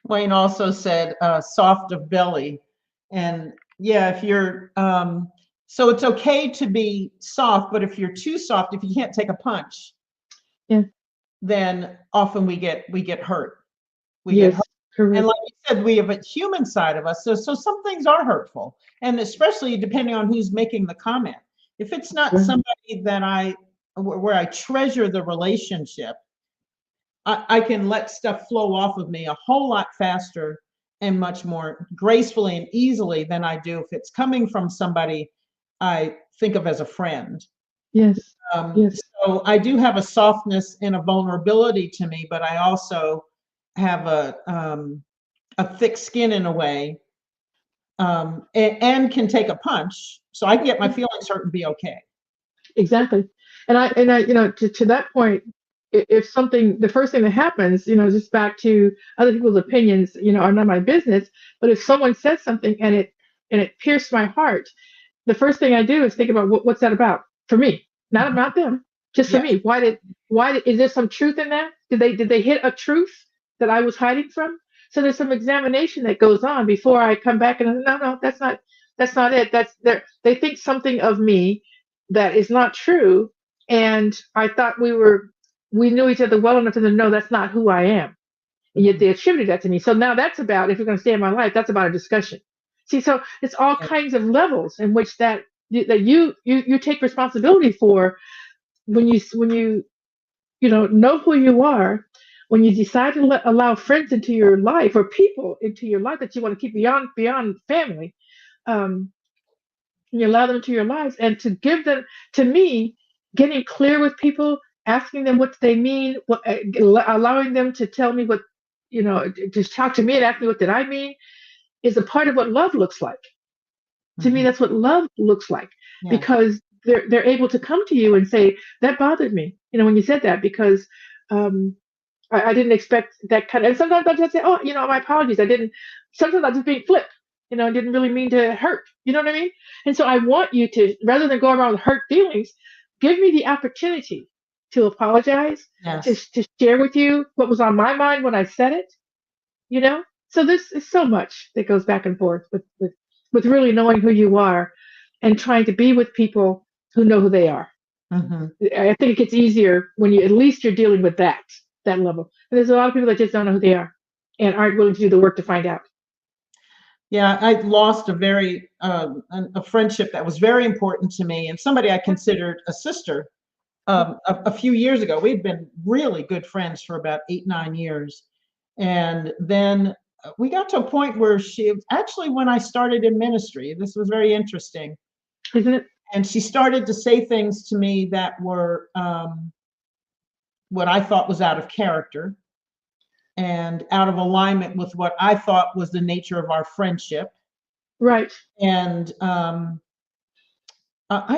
Wayne also said soft of belly. And yeah, if you're, so it's okay to be soft, but if you're too soft, if you can't take a punch, Yeah. then often we get hurt. We get Yes. hurt. Correct. And like you said, we have a human side of us. So some things are hurtful. And especially depending on who's making the comment. If it's not Right. somebody that where I treasure the relationship, I can let stuff flow off of me a whole lot faster and much more gracefully and easily than I do if it's coming from somebody I think of as a friend. Yes. Yes. So I do have a softness and a vulnerability to me, but I also have a thick skin in a way, and can take a punch, so I can get my feelings hurt and be okay. Exactly. And I, to that point, if something, the first thing that happens, just back to other people's opinions, are not my business. But if someone says something and it pierced my heart, the first thing I do is think about what's that about for me, not about them, just for Yeah. me. Is there some truth in that? Did they hit a truth that I was hiding from? So there's some examination that goes on before I come back and no, that's not it. They think something of me that is not true, and I thought we knew each other well enough to know that's not who I am, and yet they attributed that to me. So now that's about, if you're going to stay in my life, that's about a discussion. See, so it's all kinds of levels in which that you take responsibility for when you know who you are, when you decide to allow friends into your life or people into your life that you want to keep beyond family. Um, you allow them into your lives, and to give them, to me, getting clear with people, asking them what they mean, allowing them to tell me what, just talk to me and ask me what did I mean, is a part of what love looks like. To me, that's what love looks like, Yeah. because they're able to come to you and say, that bothered me, when you said that, because I didn't expect that kind of, and sometimes I just say, oh, my apologies. I didn't, sometimes I just being flip, I didn't really mean to hurt. You know what I mean? And so I want you to, rather than go around with hurt feelings, give me the opportunity to apologize, Yes. to share with you what was on my mind when I said it, so So this is so much that goes back and forth with really knowing who you are and trying to be with people who know who they are. Mhm. I think it gets easier when you at least you're dealing with that level. And there's a lot of people that just don't know who they are and aren't willing to do the work to find out. Yeah, I lost a friendship that was very important to me and somebody I considered a sister a few years ago. We'd been really good friends for about 8, 9 years. And then we got to a point where actually, when I started in ministry, this was very interesting. Isn't it? And she started to say things to me that were what I thought was out of character and out of alignment with what I thought was the nature of our friendship. Right. And I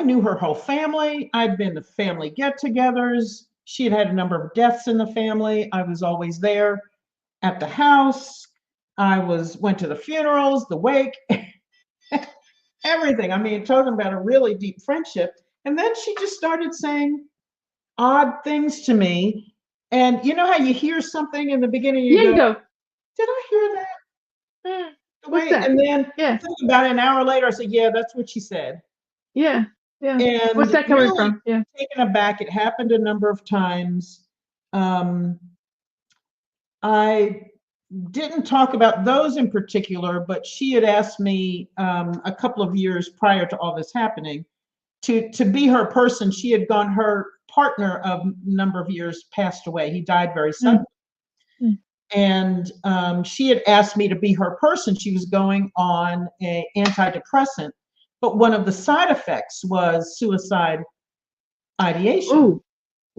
knew her whole family. I'd been to family get-togethers. She had a number of deaths in the family. I was always there at the house. Went to the funerals, the wake, everything. I mean, talking about a really deep friendship. And then she just started saying odd things to me. And you know how you hear something in the beginning, you go, did I hear that? What's that? And then Yeah. about an hour later, I said, yeah, that's what she said. Yeah. Yeah. And what's that coming really from? Yeah. taken aback. It happened a number of times. I didn't talk about those in particular, but she had asked me a couple of years prior to all this happening to be her person. She had gone, her partner of a number of years passed away. He died very suddenly. And she had asked me to be her person. She was going on an antidepressant, but one of the side effects was suicide ideation.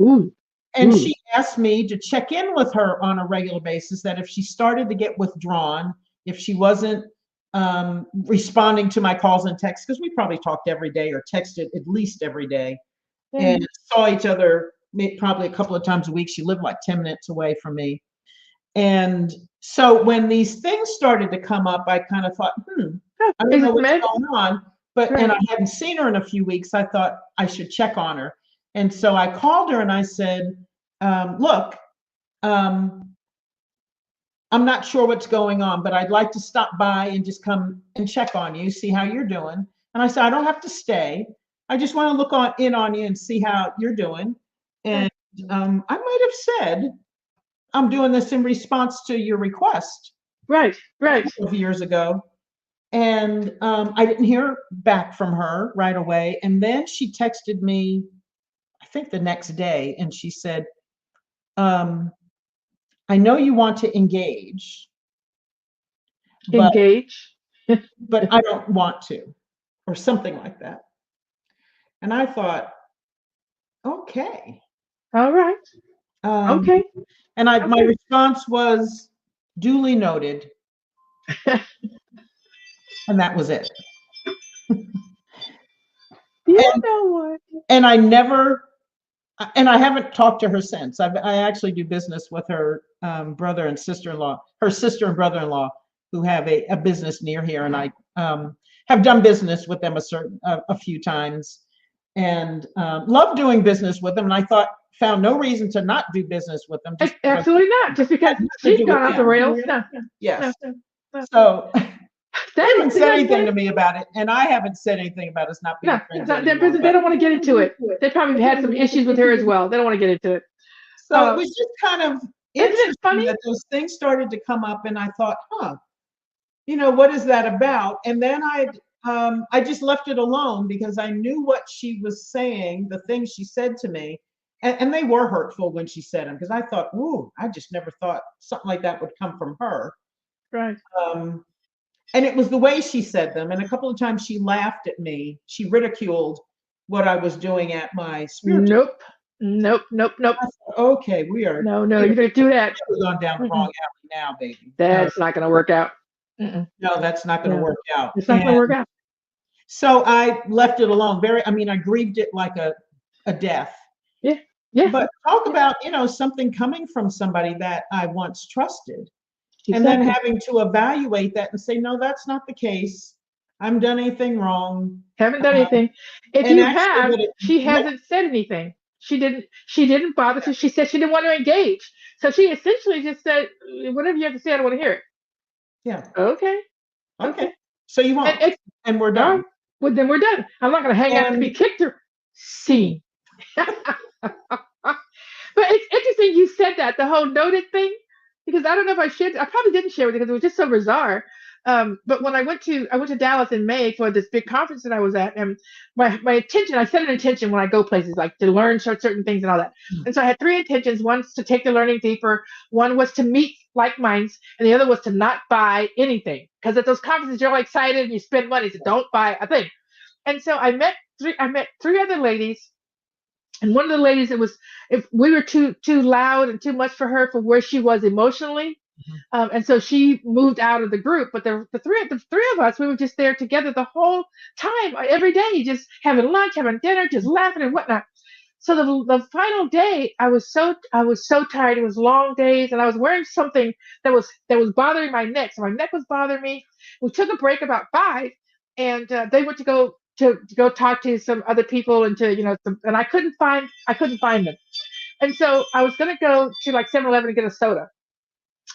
Ooh. And she asked me to check in with her on a regular basis, that if she started to get withdrawn, if she wasn't responding to my calls and texts, because we probably talked every day or texted at least every day, and saw each other probably a couple of times a week. She lived like 10 minutes away from me. And so when these things started to come up, I kind of thought, I don't know what's going on. But and I hadn't seen her in a few weeks. I thought I should check on her. And so I called her and I said, look, I'm not sure what's going on, but I'd like to stop by and just come and check on you, see how you're doing. And I said, I don't have to stay. I just want to look in on you and see how you're doing. And I might have said, I'm doing this in response to your request. Right. A couple of years ago. And I didn't hear back from her right away. And then she texted me, I think the next day, and she said, I know you want to engage. But I don't want to, or something like that. And I thought, okay. All right. Okay. And my response was duly noted. And that was it. You know what? And I haven't talked to her since. I actually do business with her brother and sister-in-law, her sister and brother-in-law, who have a business near here. And I have done business with them a few times, and love doing business with them. And I found no reason to not do business with them. Absolutely not. Just because she's gone off the rails. No. Yes. No. So they haven't said anything to me about it, and I haven't said anything about us not being friends. They don't want to get into it. They probably had some issues with her as well. They don't want to get into it. So it was just kind of interesting funny that those things started to come up, and I thought, what is that about? And then I just left it alone because I knew what she was saying, the things she said to me, and they were hurtful when she said them, because I thought, ooh, I just never thought something like that would come from her. Right. And it was the way she said them. And a couple of times she laughed at me. She ridiculed what I was doing at my spiritual. Nope. Thought, okay, we are. No, you're going to do that. We've gone down the wrong alley now, baby. That's not going to work out. No, that's not going to work out. It's not going to work out. So I left it alone. I grieved it like a death. Yeah. But talk about, something coming from somebody that I once trusted. Exactly. And then having to evaluate that and say, no, that's not the case. I haven't done anything wrong. Haven't done anything. If you have, she hasn't said anything. She didn't bother to. She said she didn't want to engage. So she essentially just said, whatever you have to say, I don't want to hear it. Yeah. Okay. Okay. So you And won't. it's And we're all done. right. Well, then we're done. I'm not going to hang out to be And kicked or see. seen. But it's interesting you said that, the whole noted thing, because I don't know if I shared. I probably didn't share it because it was just so bizarre. But when I went to Dallas in May for this big conference that I was at, and my intention, I set an intention when I go places like to learn certain things and all that. And so I had three intentions: one was to take the learning deeper, one was to meet like minds, and the other was to not buy anything. Because at those conferences, you're all excited and you spend money, so don't buy a thing. And so I met three other ladies, and one of the ladies, it was, if we were too loud and too much for her for where she was emotionally, and so she moved out of the group. But the three of us, we were just there together the whole time, every day, just having lunch, having dinner, just laughing and whatnot. So the final day, I was so tired. It was long days, and I was wearing something that was bothering my neck. So my neck was bothering me. We took a break about 5, and they went to go talk to some other people and to and I couldn't find them. And so I was gonna go to like 7-Eleven and get a soda.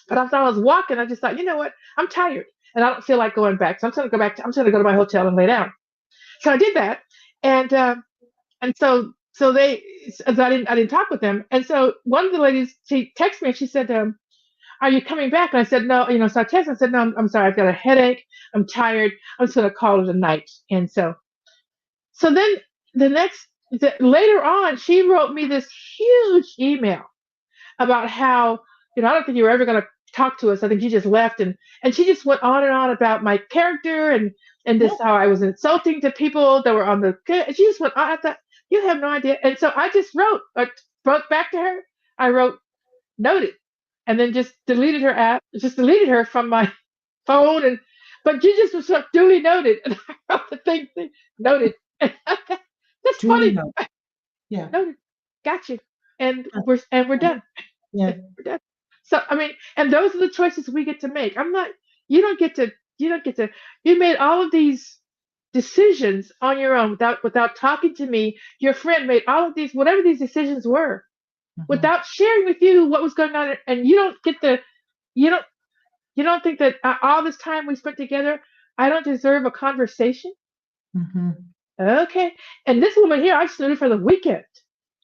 But as I was walking, I just thought, you know what? I'm tired and I don't feel like going back. So I'm just gonna go to my hotel and lay down. So I did that, and so I didn't talk with them. And so one of the ladies, she texted me and she said, "Are you coming back?" And I said, "No." So I texted. I said, "No, I'm sorry. I've got a headache. I'm tired. I'm just gonna call it a night." And so then later on, she wrote me this huge email about how, I don't think you were ever going to talk to us. I think you just left. And she just went on and on about my character and Yeah. this, how I was insulting to people that were on the, and she just went on. I thought, you have no idea. And so I just wrote back to her. I wrote, noted, and then just deleted her from my phone. But you just was so duly noted. And I wrote the thing noted. That's Duly funny. noted. Yeah. Noted. Got you. And we're done. Yeah. We're done. So I mean, and those are the choices we get to make. I'm not. You don't get to. You don't get to. You made all of these decisions on your own without talking to me. Your friend made all of these, whatever these decisions were, Mhm. without sharing with you what was going on, and you don't get the. You don't. You don't think that all this time we spent together, I don't deserve a conversation? Mhm. Okay. And this woman here, I stood her for the weekend,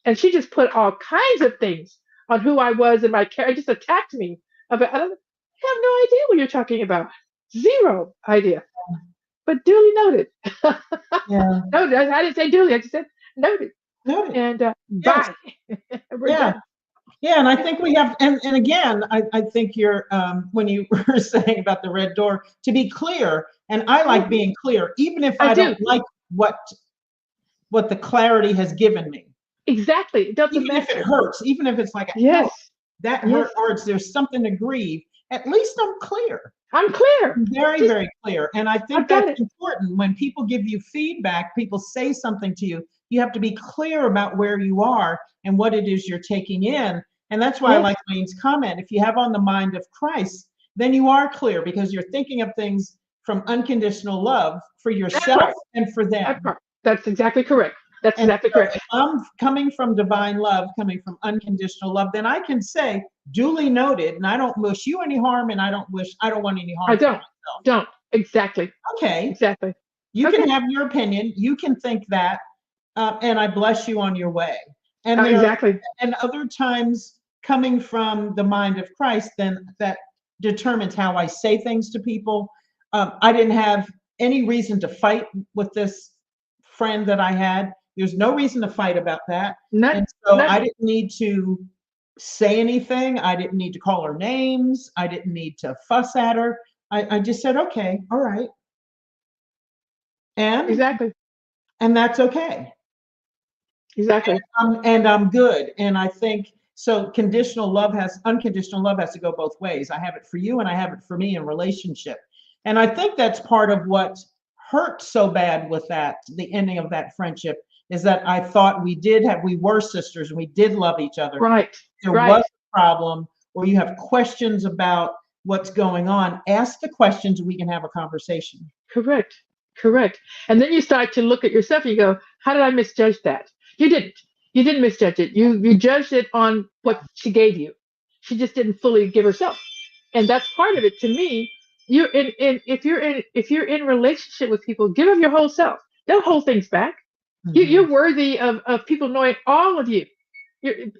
and she just put all kinds of things on who I was and my character, just attacked me about. I have no idea what you're talking about. Zero idea. But duly noted. Yeah. Noted. I didn't say duly. I just said noted. Noted. And Yes. bye. We're Yeah. done. Yeah, and I think we have, and again, I think you're when you were saying about the red door, to be clear, and I like Mhm. being clear, even if I I do. don't like what the clarity has given me, Exactly. It doesn't even if it matter. hurts, even if it's like, ouch, Yes. that Yes. hurt, or it's there's something to grieve. At least I'm clear. I'm clear. I'm very, Just very clear. And I think I've got that's it. important. When people give you feedback, people say something to you, you have to be clear about where you are and what it is you're taking in. And that's why I Yes. like Lane's comment. If you have on the mind of Christ, then you are clear because you're thinking of things from unconditional love for That yourself part. and for That them. part. That's exactly correct. That's And exactly so correct. if I'm coming from divine love, coming from unconditional love, then I can say, duly noted, and I don't wish you any harm, and I don't want any I harm for don't. myself. Don't. Exactly. Okay, Exactly. you can Okay. have your opinion, you can think that, and I bless you on your way. And Exactly. other times coming from the mind of Christ, then that determines how I say things to people. I didn't have any reason to fight with this friend that I had. There's no reason to fight about that. Not. And so Not. I didn't need to say anything. I didn't need to call her names. I didn't need to fuss at her. I just said, okay, all right. And Exactly. that's okay. Exactly. And I'm good. And I think so. Unconditional love has to go both ways. I have it for you and I have it for me in relationship. And I think that's part of what hurt so bad with the ending of that friendship, is that I thought we were sisters and we did love each other. Right. There was Right. a problem, or you have questions about what's going on, ask the questions and we can have a conversation. Correct. Correct. And then you start to look at yourself and you go, how did I misjudge that? You didn't. You didn't misjudge it. You judged it on what she gave you. She just didn't fully give herself. And that's part of it to me. if you're in relationship with people, give them your whole self. Don't hold things back. Mhm. You're worthy of people knowing all of you. You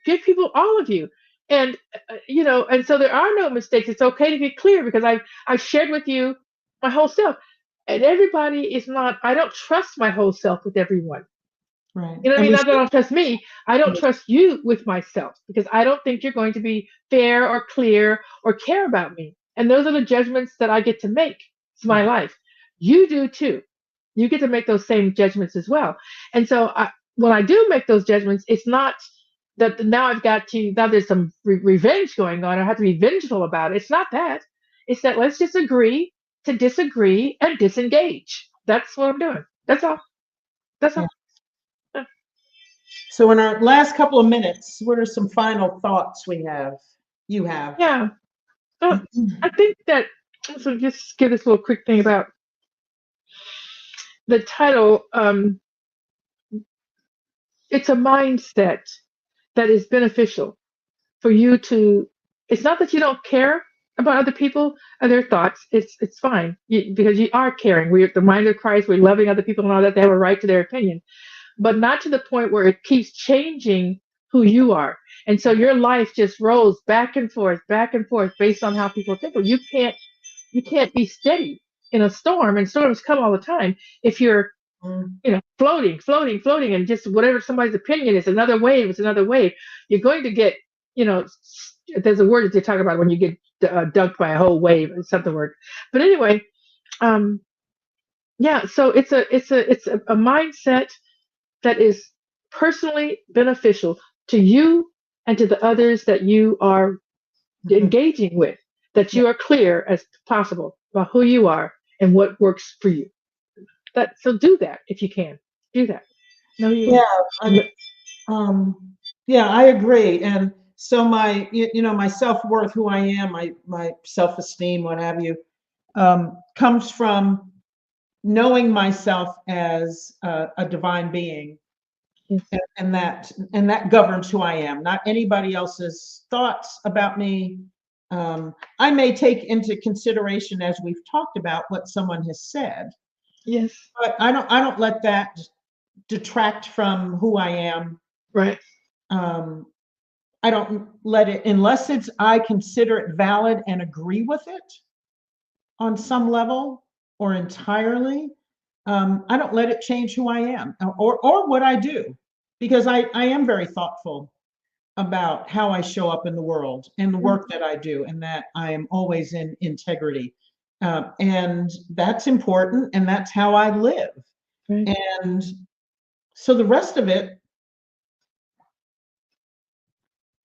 give people all of you, and and so there are no mistakes. It's okay to be clear because I've shared with you my whole self, and everybody is not. I don't trust my whole self with everyone. Right. You know what I And mean? we Not that I should. don't trust me. I don't trust you with myself because I don't think you're going to be fair or clear or care about me. And those are the judgments that I get to make. It's my life. You do too. You get to make those same judgments as well. And so when I do make those judgments, it's not that now now there's some revenge going on. I have to be vengeful about it. It's not that. It's that let's just agree to disagree and disengage. That's what I'm doing. That's all. That's Yeah. all. So in our last couple of minutes, what are some final thoughts we have? You have. Yeah. I think that, so just give this little quick thing about the title. It's a mindset that is beneficial for you to. It's not that you don't care about other people and their thoughts. It's fine because you are caring. We're the mind of Christ. We're loving other people and all that. They have a right to their opinion, but not to the point where it keeps changing who you are. And so your life just rolls back and forth based on how people think. Well, you can't be steady in a storm, and storms come all the time. If you're, Mm. floating, and just whatever somebody's opinion is another wave, it's another wave. You're going to get, there's a word that they talk about when you get dunked by a whole wave. It's something word, but anyway, um, yeah. So it's a mindset that is personally beneficial to you and to the others that you are Mhm. engaging with, that Yeah. you are clear as possible about who you are and what works for you. So do that if you can. Do that. No, Yeah. you. I, yeah, I agree. And so my self-worth, who I am, my self-esteem, what have you, comes from knowing myself as a divine being, Yes. and that governs who I am, not anybody else's thoughts about me. I may take into consideration, as we've talked about, what someone has said, Yes. but I don't let that detract from who I am. Right. Um, I don't let it, unless I consider it valid and agree with it on some level or entirely. I don't let it change who I am or what I do, because I am very thoughtful about how I show up in the world and the work that I do, and that I am always in integrity. And that's important, and that's how I live. Right. And so the rest of it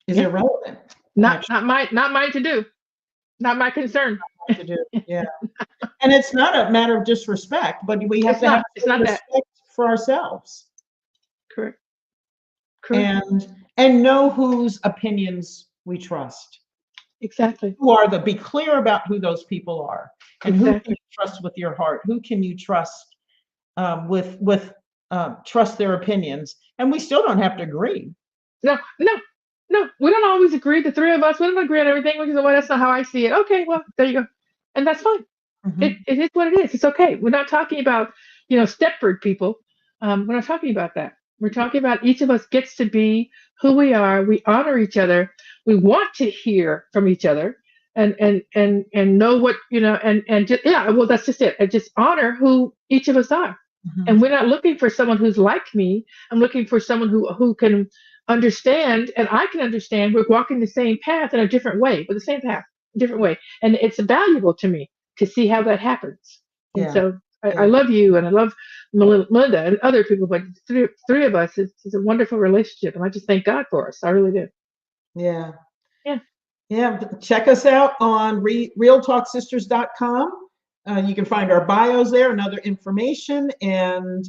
is Yeah. irrelevant, Not actually, not my not mine to do. Not my concern. to do. Yeah. And it's not a matter of disrespect, but we have It's to have not. It's some not that. respect for ourselves, Correct. Correct. and know whose opinions we trust. Exactly. Be clear about who those people are, and who can you Exactly. trust with your heart, who can you trust with trust their opinions, and we still don't have to agree. No. No. No. We don't always agree. The three of us. We don't agree on everything. We can say, "Well, that's not how I see it." Okay. Well, there you go. And that's fine. It, Mhm. it is what it is. It's okay. We're not talking about, Stepford people. We're not talking about that. We're talking about each of us gets to be who we are. We honor each other. We want to hear from each other, and know what and just, yeah. Well, that's just it. And just honor who each of us are. Mhm. And we're not looking for someone who's like me. I'm looking for someone who can understand, and I can understand. We're walking the same path in a different way, but the same path, different way, and it's valuable to me to see how that happens. And Yeah, so I yeah, love you, and I love Melinda and other people, but three of us is a wonderful relationship, and I just thank God for us. I really do. yeah. Yeah. Yeah, check us out on realtalksisters.com. You can find our bios there and other information, and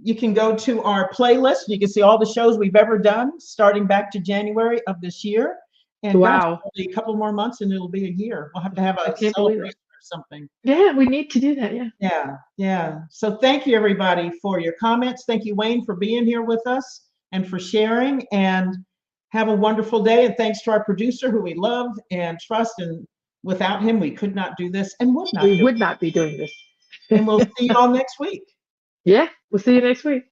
you can go to our playlist. You can see all the shows we've ever done, starting back to January of this year. And gosh, Wow. only a couple more months and it'll be a year. We'll have to have I a can't believe celebration it. or something. Yeah, we need to do that. Yeah. Yeah, yeah. So thank you, everybody, for your comments. Thank you, Wayne, for being here with us and for sharing. And have a wonderful day. And thanks to our producer, who we love and trust, and Without him, we could not do this and would not We do would it. not be doing this. And we'll see you all next week. Yeah, we'll see you next week.